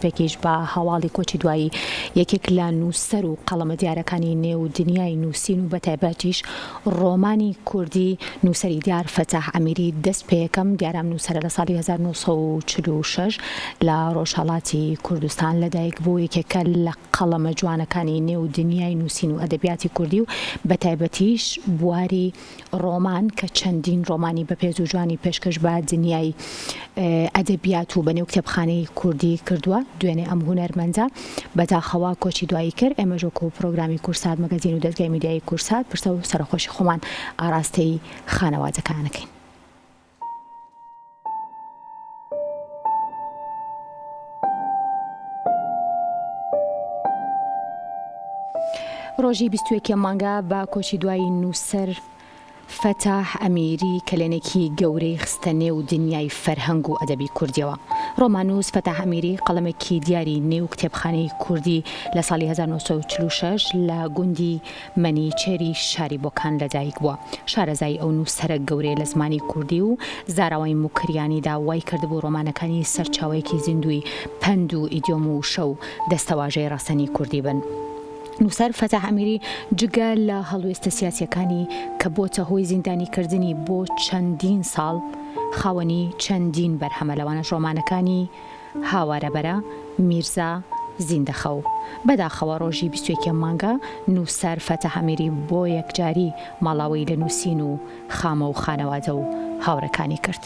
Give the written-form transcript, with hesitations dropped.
پێکیش بە هەواڵی کۆچی دوایی یەکێک لە نووسەر و قەڵەمە دیارەکانی نێو دنیای نووسین و بەتایبەتیش ڕۆمانی کوردی نووسەری دیار فەتاح ئەمیری دەست پێ یەکەم دیارام نووسەرە لە ساڵی 1946 لە ڕۆژهەڵاتی کوردستان لەدایک بوو، یەکێکە لە قەڵەمە جوانەکانی نێو دنیای نووسین و ئەدەبیاتی کوردی و بەتایبەتیش بواری ڕۆمان کە چەندین ڕۆمانی بەپێز و جوانی پێشکەش بە دنیای ئەدەبیات و بەنێو کتێبخانەی کوردی کردووە. دوێنێ ئەم هونەرمەندە بەداخەوە کۆچی دوایی کرد. ئێمە ژۆکە و پرۆگرامی کورسات مەگەزین و دەستگای میدیای کورسات پرسە و سەرخۆشی خۆمان ئاراستەی خانەوادەکانەکەین. ڕۆژی 21 مانگە بە کۆچی دوایی نووسەر فەتاح ئەمیری کلێنێکی گەورەی خستە نێو دنیای فەرهەنگ و ئەدەبی کوردیەوە. ڕۆمانووس فەتاح ئەمیری قەڵەمێکی دیاری نێو کتێبخانەی کوردی لە ساڵی 1946 لە گوندی مەنیچێری شاری بۆکان لەدایک بووە. شارەزای ئەو نووسەرە گەورەی لە زمانی کوردی و زاراوەی موکریانیدا وای کردبوو ڕۆمانەکانی سەرچاوەیەکی زیندوی پەند و ئیدیۆم و شەو دەستەواژەی ڕاستەنی کوردی بن. نووسەر فەتاح ئەمیری جگە لە هەڵوێستە سیاسیەکانی کە بۆتە هۆی زیندانیکردنی بۆ چەندین ساڵ خاوەنی چەندین بەرهەمە، لەوانەش ڕۆمانەکانی هاوارەبەرە، میرزا، زیندەخە و بەداخەوە ڕۆژی 21 مانگە نووسەر فەتاح ئەمیری بۆ یەکجاری ماڵاوی لە نووسین و خامە و خانەوادە و هاوڕەکانی کرد.